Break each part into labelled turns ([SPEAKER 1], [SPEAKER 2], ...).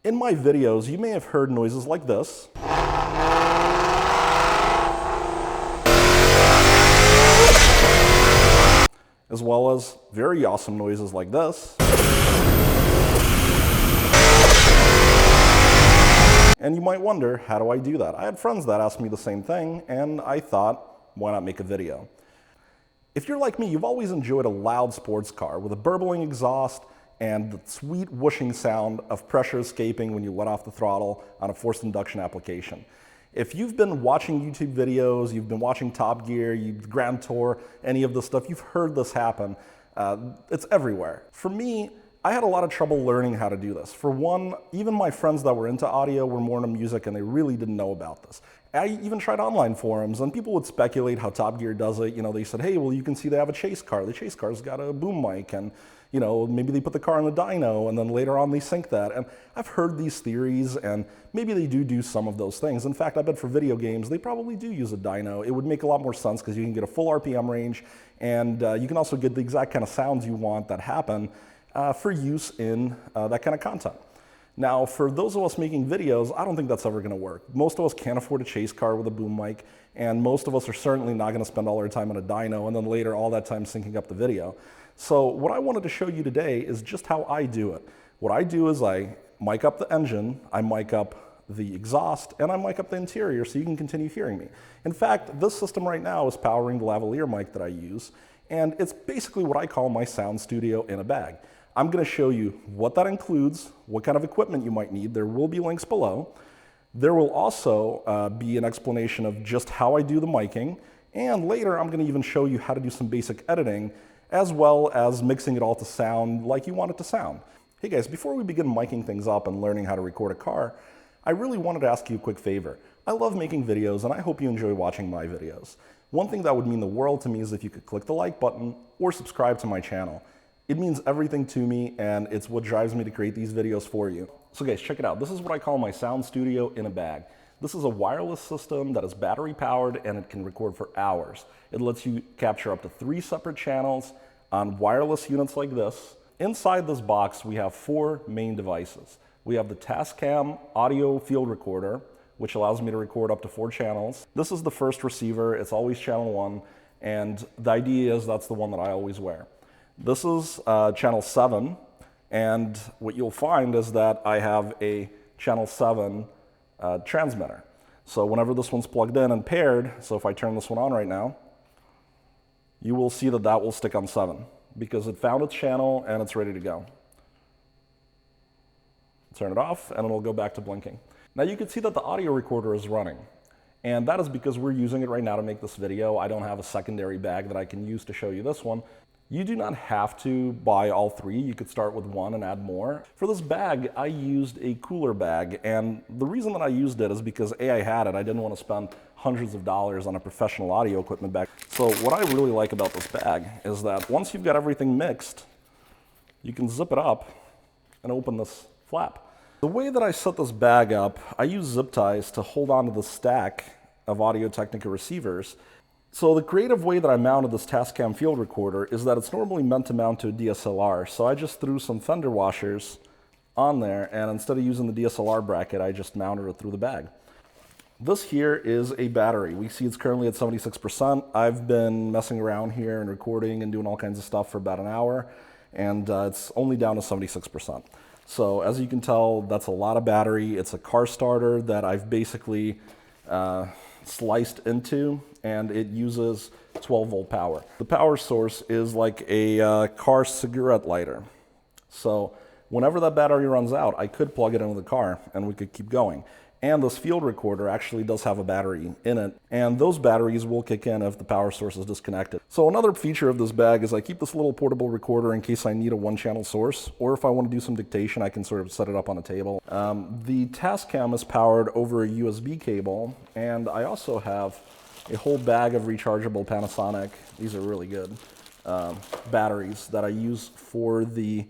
[SPEAKER 1] In my videos, you may have heard noises like this, as well as very awesome noises like this. And you might wonder, how do I do that? I had friends that asked me the same thing, and I thought, why not make a video? If you're like me, you've always enjoyed a loud sports car with a burbling exhaust and the sweet whooshing sound of pressure escaping when you let off the throttle on a forced induction application. If you've been watching YouTube videos, you've been watching Top Gear, Grand Tour, any of this stuff, you've heard this happen. It's everywhere. For me, I had a lot of trouble learning how to do this. For one, even my friends that were into audio were more into music and they really didn't know about this. I even tried online forums and people would speculate how Top Gear does it. You know, they said, hey, well, you can see they have a chase car. The chase car's got a boom mic and, you know, maybe they put the car in the dyno and then later on they sync that. And I've heard these theories and maybe they do some of those things. In fact, I bet for video games, they probably do use a dyno. It would make a lot more sense because you can get a full RPM range and you can also get the exact kind of sounds you want that happen for use in that kind of content. Now, for those of us making videos, I don't think that's ever going to work. Most of us can't afford a chase car with a boom mic, and most of us are certainly not going to spend all our time on a dyno and then later all that time syncing up the video. So what I wanted to show you today is just how I do it. What I do is I mic up the engine, I mic up the exhaust, and I mic up the interior so you can continue hearing me. In fact, this system right now is powering the lavalier mic that I use, and it's basically what I call my sound studio in a bag. I'm going to show you what that includes, what kind of equipment you might need. There will be links below. There will also be an explanation of just how I do the miking, and later I'm going to even show you how to do some basic editing, as well as mixing it all to sound like you want it to sound. Hey guys, before we begin miking things up and learning how to record a car, I really wanted to ask you a quick favor. I love making videos, and I hope you enjoy watching my videos. One thing that would mean the world to me is if you could click the like button or subscribe to my channel. It means everything to me, and it's what drives me to create these videos for you. So guys, check it out. This is what I call my sound studio in a bag. This is a wireless system that is battery powered, and it can record for hours. It lets you capture up to 3 separate channels on wireless units like this. Inside this box, we have 4 main devices. We have the Tascam audio field recorder, which allows me to record up to 4 channels. This is the first receiver. It's always channel 1, and the idea is that's the one that I always wear. This is channel 7, and what you'll find is that I have a channel 7 transmitter. So whenever this one's plugged in and paired, so if I turn this one on right now, you will see that that will stick on 7 because it found its channel and it's ready to go. Turn it off and it'll go back to blinking. Now you can see that the audio recorder is running, and that is because we're using it right now to make this video. I don't have a secondary bag that I can use to show you this one. You do not have to buy all 3. You could start with 1 and add more. For this bag, I used a cooler bag, and the reason that I used it is because A, I had it. I didn't want to spend hundreds of dollars on a professional audio equipment bag. So what I really like about this bag is that once you've got everything mixed, you can zip it up and open this flap. The way that I set this bag up, I use zip ties to hold onto the stack of Audio-Technica receivers. So the creative way that I mounted this Tascam field recorder is that it's normally meant to mount to a DSLR. So I just threw some fender washers on there, and instead of using the DSLR bracket, I just mounted it through the bag. This here is a battery. We see it's currently at 76%. I've been messing around here and recording and doing all kinds of stuff for about an hour, and it's only down to 76%. So as you can tell, that's a lot of battery. It's a car starter that I've basically sliced into, and it uses 12-volt power. The power source is like a car cigarette lighter. So whenever that battery runs out, I could plug it into the car and we could keep going. And this field recorder actually does have a battery in it, and those batteries will kick in if the power source is disconnected. So another feature of this bag is I keep this little portable recorder in case I need a 1-channel source, or if I want to do some dictation, I can sort of set it up on a table. The Tascam is powered over a USB cable, and I also have a whole bag of rechargeable Panasonic, these are really good, batteries that I use for the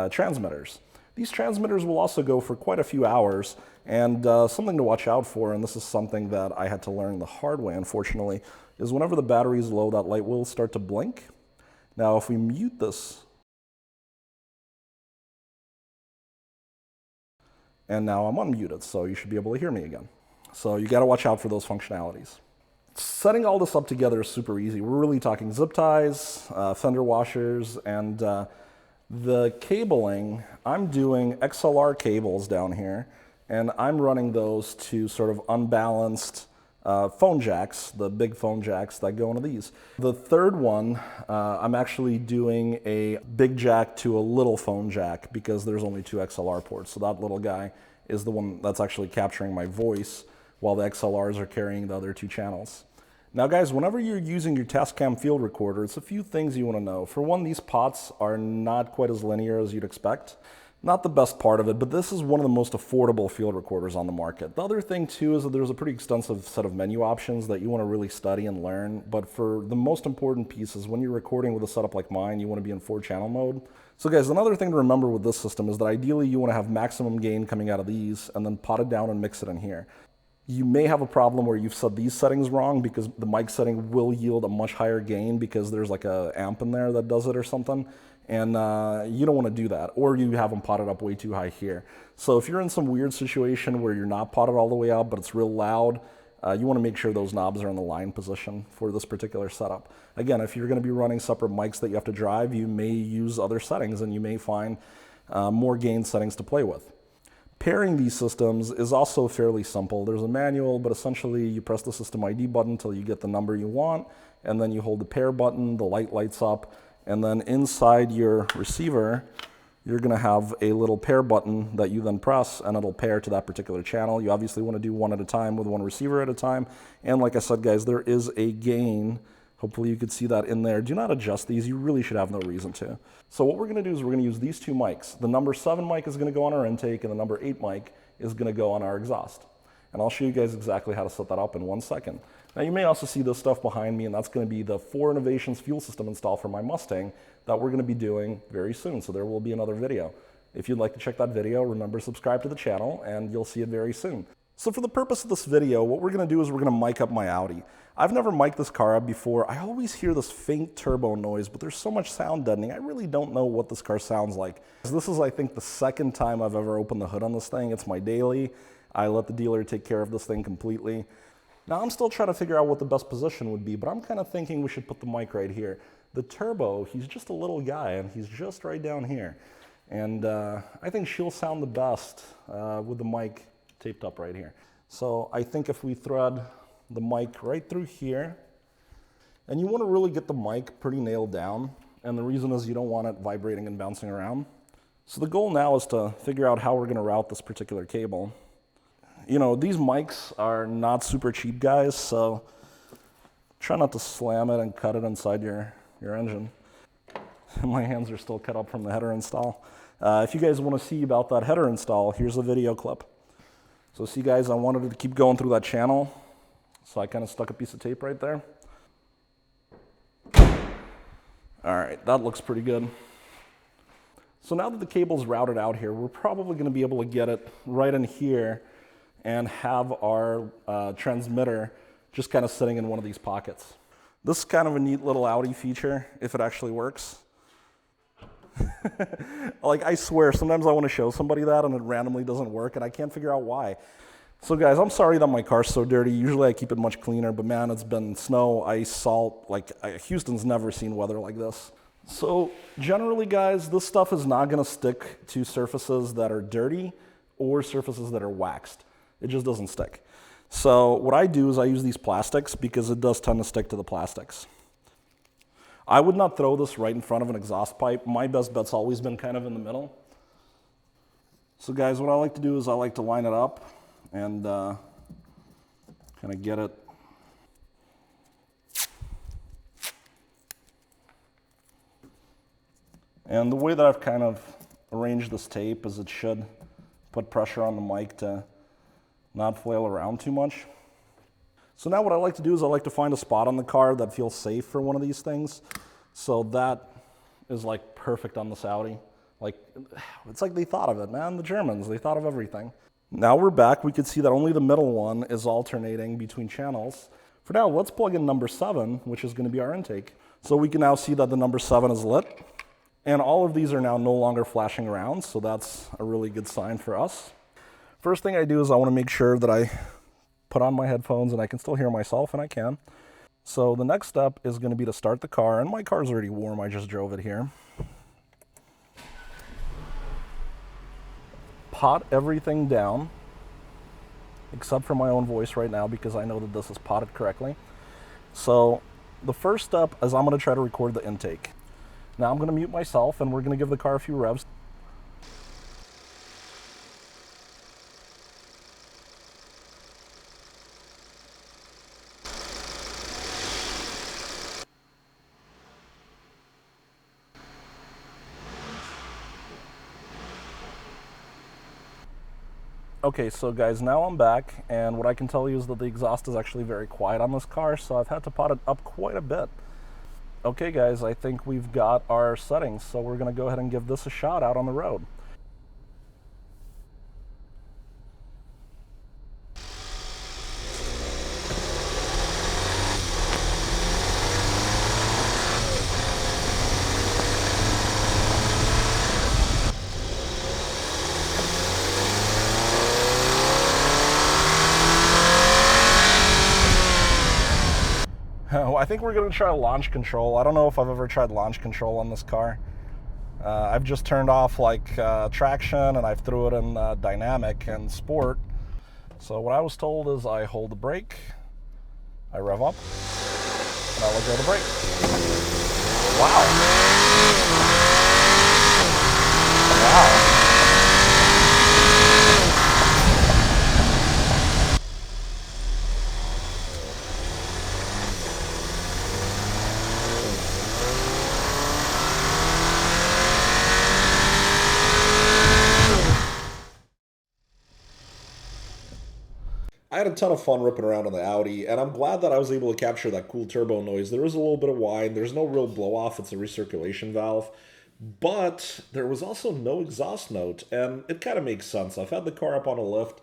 [SPEAKER 1] transmitters. These transmitters will also go for quite a few hours, and something to watch out for, and this is something that I had to learn the hard way, unfortunately, is whenever the battery is low, that light will start to blink. Now, if we mute this, and now I'm unmuted, so you should be able to hear me again. So you got to watch out for those functionalities. Setting all this up together is super easy. We're really talking zip ties, fender washers, and the cabling. I'm doing XLR cables down here, and I'm running those to sort of unbalanced phone jacks, the big phone jacks that go into these. The third one, I'm actually doing a big jack to a little phone jack because there's only 2 XLR ports. So that little guy is the one that's actually capturing my voice while the XLRs are carrying the other 2 channels. Now guys, whenever you're using your Tascam field recorder, it's a few things you want to know. For one, these pots are not quite as linear as you'd expect. Not the best part of it, but this is one of the most affordable field recorders on the market. The other thing too is that there's a pretty extensive set of menu options that you want to really study and learn. But for the most important pieces, when you're recording with a setup like mine, you want to be in 4-channel mode. So guys, another thing to remember with this system is that ideally you want to have maximum gain coming out of these and then pot it down and mix it in here. You may have a problem where you've set these settings wrong because the mic setting will yield a much higher gain because there's like a amp in there that does it or something. And you don't want to do that, or you have them potted up way too high here. So if you're in some weird situation where you're not potted all the way up, but it's real loud, you want to make sure those knobs are in the line position for this particular setup. Again, if you're going to be running separate mics that you have to drive, you may use other settings and you may find more gain settings to play with. Pairing these systems is also fairly simple. There's a manual, but essentially you press the system ID button until you get the number you want, and then you hold the pair button, the light lights up, and then inside your receiver, you're gonna have a little pair button that you then press, and it'll pair to that particular channel. You obviously wanna do one at a time with one receiver at a time, and like I said, guys, there is a gain. Hopefully you could see that in there. Do not adjust these. You really should have no reason to. So what we're going to do is we're going to use these 2 mics. The number 7 mic is going to go on our intake, and the number 8 mic is going to go on our exhaust. And I'll show you guys exactly how to set that up in 1 second. Now you may also see this stuff behind me, and that's going to be the 4 Innovations fuel system install for my Mustang that we're going to be doing very soon. So there will be another video. If you'd like to check that video, remember to subscribe to the channel, and you'll see it very soon. So for the purpose of this video, what we're going to do is we're going to mic up my Audi. I've never mic'd this car up before. I always hear this faint turbo noise, but there's so much sound deadening. I really don't know what this car sounds like. This is, I think, the 2nd time I've ever opened the hood on this thing. It's my daily. I let the dealer take care of this thing completely. Now I'm still trying to figure out what the best position would be, but I'm kind of thinking we should put the mic right here. The turbo, he's just a little guy, and he's just right down here. And I think she'll sound the best with the mic taped up right here. So I think if we thread the mic right through here, and you want to really get the mic pretty nailed down, and the reason is you don't want it vibrating and bouncing around. So the goal now is to figure out how we're going to route this particular cable. You know, these mics are not super cheap, guys, so try not to slam it and cut it inside your engine. My hands are still cut up from the header install. If you guys want to see about that header install, here's a video clip. So see guys, I wanted to keep going through that channel, so I kind of stuck a piece of tape right there. All right, that looks pretty good. So now that the cable's routed out here, we're probably going to be able to get it right in here and have our transmitter just kind of sitting in one of these pockets. This is kind of a neat little Audi feature, if it actually works. Like, I swear, sometimes I want to show somebody that and it randomly doesn't work, and I can't figure out why. So guys, I'm sorry that my car's so dirty. Usually I keep it much cleaner, but man, it's been snow, ice, salt. Like, Houston's never seen weather like this. So generally, guys, this stuff is not going to stick to surfaces that are dirty or surfaces that are waxed. It just doesn't stick. So what I do is I use these plastics because it does tend to stick to the plastics. I would not throw this right in front of an exhaust pipe. My best bet's always been kind of in the middle. So guys, what I like to do is I like to line it up and kind of get it. And the way that I've kind of arranged this tape is it should put pressure on the mic to not flail around too much. So now what I like to do is I like to find a spot on the car that feels safe for one of these things. So that is like perfect on this Audi. Like, it's like they thought of it, man. The Germans, they thought of everything. Now we're back. We could see that only the middle one is alternating between channels. For now, let's plug in number 7, which is going to be our intake. So we can now see that the number 7 is lit. And all of these are now no longer flashing around, so that's a really good sign for us. First thing I do is I want to make sure that I put on my headphones and I can still hear myself, and I can. So the next step is going to be to start the car, and my car's already warm, I just drove it here. Pot everything down, except for my own voice right now because I know that this is potted correctly. So the first step is I'm going to try to record the intake. Now I'm going to mute myself and we're going to give the car a few revs. Okay, so guys, now I'm back, and what I can tell you is that the exhaust is actually very quiet on this car, so I've had to pot it up quite a bit. Okay guys, I think we've got our settings, so we're going to go ahead and give this a shot out on the road. I think we're going to try launch control. I don't know if I've ever tried launch control on this car. I've just turned off like traction, and I've threw it in dynamic and sport. So what I was told is I hold the brake, I rev up, and I let go of the brake. Wow. Wow. I had a ton of fun ripping around on the Audi, and I'm glad that I was able to capture that cool turbo noise. There is a little bit of whine. There's no real blow-off. It's a recirculation valve. But there was also no exhaust note, and it kind of makes sense. I've had the car up on a lift.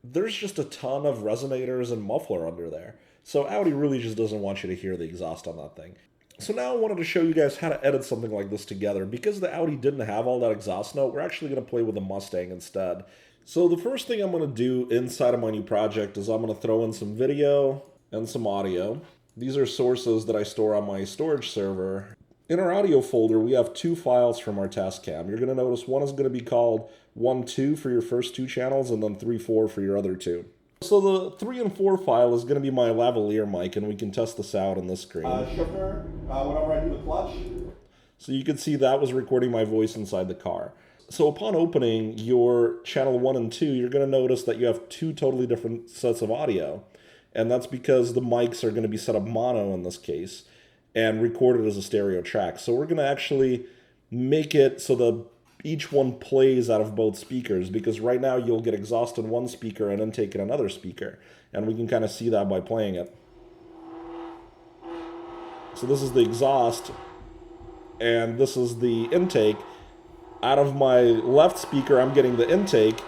[SPEAKER 1] There's just a ton of resonators and muffler under there. So Audi really just doesn't want you to hear the exhaust on that thing. So now I wanted to show you guys how to edit something like this together. Because the Audi didn't have all that exhaust note, we're actually going to play with the Mustang instead. So the first thing I'm going to do inside of my new project is I'm going to throw in some video and some audio. These are sources that I store on my storage server. In our audio folder, we have two files from our test cam. You're going to notice one is going to be called 1.2 for your first two channels, and then 3.4 for your other two. So the 3 and 4 file is going to be my lavalier mic, and we can test this out on this screen. Shifter, whenever I do the clutch. So you can see that was recording my voice inside the car. So upon opening your channel 1 and 2, you're going to notice that you have two totally different sets of audio. And that's because the mics are going to be set up mono in this case and recorded as a stereo track. So we're going to actually make it so that each one plays out of both speakers, because right now you'll get exhaust in one speaker and intake in another speaker. And we can kind of see that by playing it. So this is the exhaust and this is the intake. Out of my left speaker, I'm getting the intake,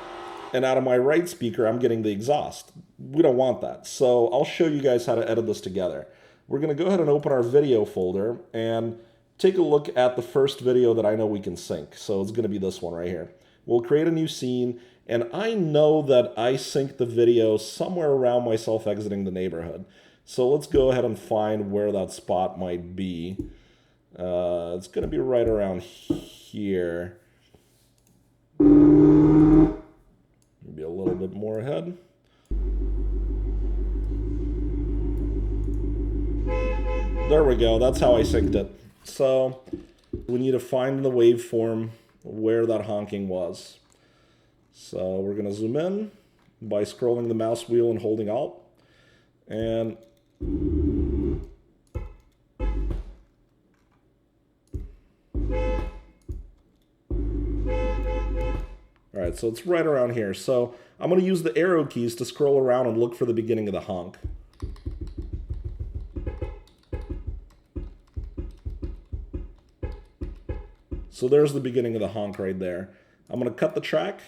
[SPEAKER 1] and out of my right speaker, I'm getting the exhaust. We don't want that. So I'll show you guys how to edit this together. We're going to go ahead and open our video folder and take a look at the first video that I know we can sync. So it's going to be this one right here. We'll create a new scene, and I know that I synced the video somewhere around myself exiting the neighborhood. So let's go ahead and find where that spot might be. It's going to be right around here. Maybe a little bit more ahead. There we go. That's how I synced it. So we need to find the waveform where that honking was. So we're going to zoom in by scrolling the mouse wheel and holding Alt. And all right, so it's right around here. So I'm going to use the arrow keys to scroll around and look for the beginning of the honk. So there's the beginning of the honk right there. I'm going to cut the track.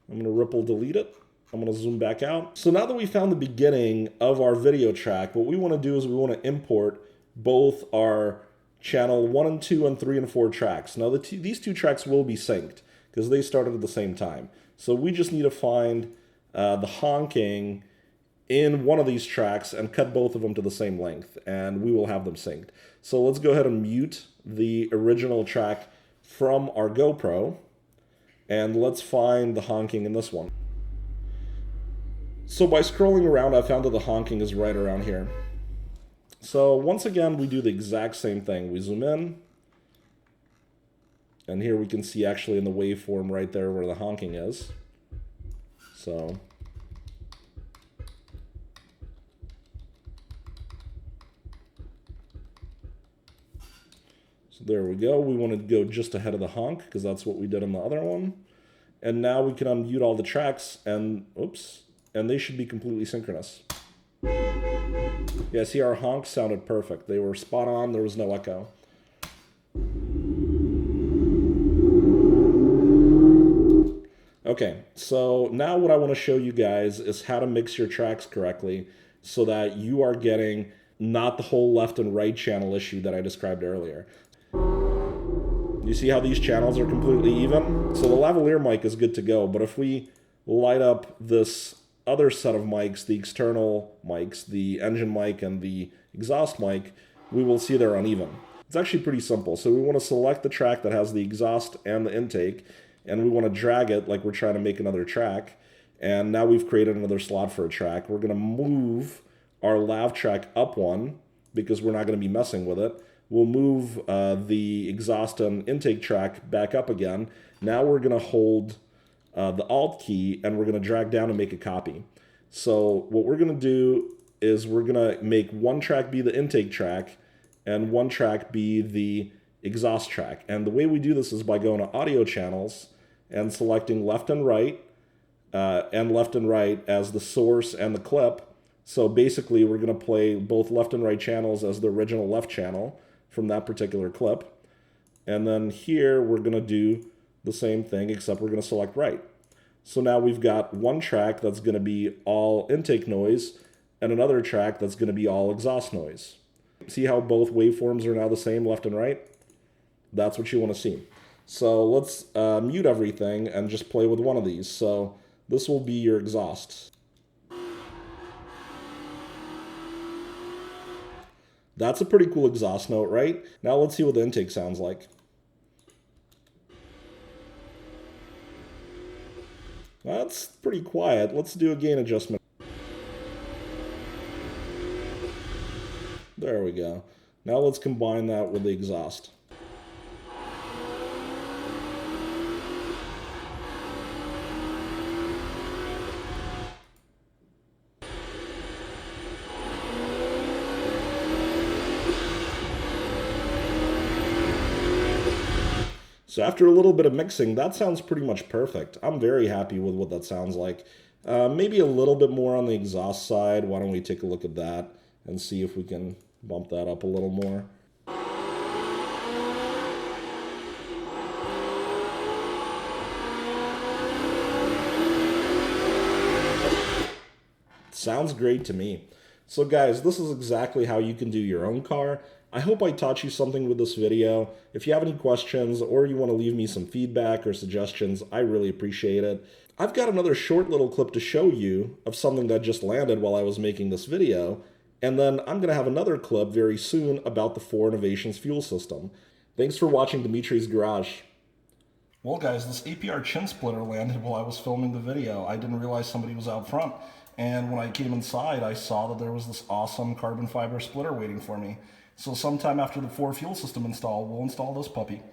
[SPEAKER 1] I'm going to ripple delete it. I'm going to zoom back out. So now that we found the beginning of our video track, what we want to do is we want to import both our channel 1 and 2 and 3 and 4 tracks. Now these two tracks will be synced, because they started at the same time. So we just need to find the honking in one of these tracks and cut both of them to the same length, and we will have them synced. So let's go ahead and mute the original track from our GoPro, and let's find the honking in this one. So by scrolling around, I found that the honking is right around here. So once again, we do the exact same thing. We zoom in, and here we can see actually in the waveform right there where the honking is. So there we go. We want to go just ahead of the honk because that's what we did on the other one. And now we can unmute all the tracks and, oops, and they should be completely synchronous. Yeah, see, our honks sounded perfect. They were spot on. There was no echo. Okay, so now what I want to show you guys is how to mix your tracks correctly so that you are getting not the whole left and right channel issue that I described earlier. You see how these channels are completely even? So the lavalier mic is good to go, but if we light up this other set of mics, the external mics, the engine mic and the exhaust mic, we will see they're uneven. It's actually pretty simple. So we want to select the track that has the exhaust and the intake, and we want to drag it like we're trying to make another track. And now we've created another slot for a track. We're going to move our lav track up one because we're not going to be messing with it. We'll move the exhaust and intake track back up again. Now we're going to hold the Alt key and we're going to drag down and make a copy. So what we're going to do is we're going to make one track be the intake track and one track be the exhaust track. And the way we do this is by going to audio channels and selecting left and right as the source and the clip. So basically we're going to play both left and right channels as the original left channel from that particular clip. And then here we're going to do the same thing, except we're going to select right. So now we've got one track that's going to be all intake noise and another track that's going to be all exhaust noise. See how both waveforms are now the same, left and right? That's what you want to see. So let's mute everything and just play with one of these. So this will be your exhaust. That's a pretty cool exhaust note, right? Now let's see what the intake sounds like. That's pretty quiet. Let's do a gain adjustment. There we go. Now let's combine that with the exhaust. So after a little bit of mixing, that sounds pretty much perfect. I'm very happy with what that sounds like. Maybe a little bit more on the exhaust side. Why don't we take a look at that and see if we can bump that up a little more. Sounds great to me. So guys, this is exactly how you can do your own car. I hope I taught you something with this video. If you have any questions or you want to leave me some feedback or suggestions, I really appreciate it. I've got another short little clip to show you of something that just landed while I was making this video. And then I'm going to have another clip very soon about the Ford Innovations fuel system. Thanks for watching Dimitri's Garage. Well guys, this APR chin splitter landed while I was filming the video. I didn't realize somebody was out front. And when I came inside, I saw that there was this awesome carbon fiber splitter waiting for me. So sometime after the Ford fuel system install, we'll install this puppy.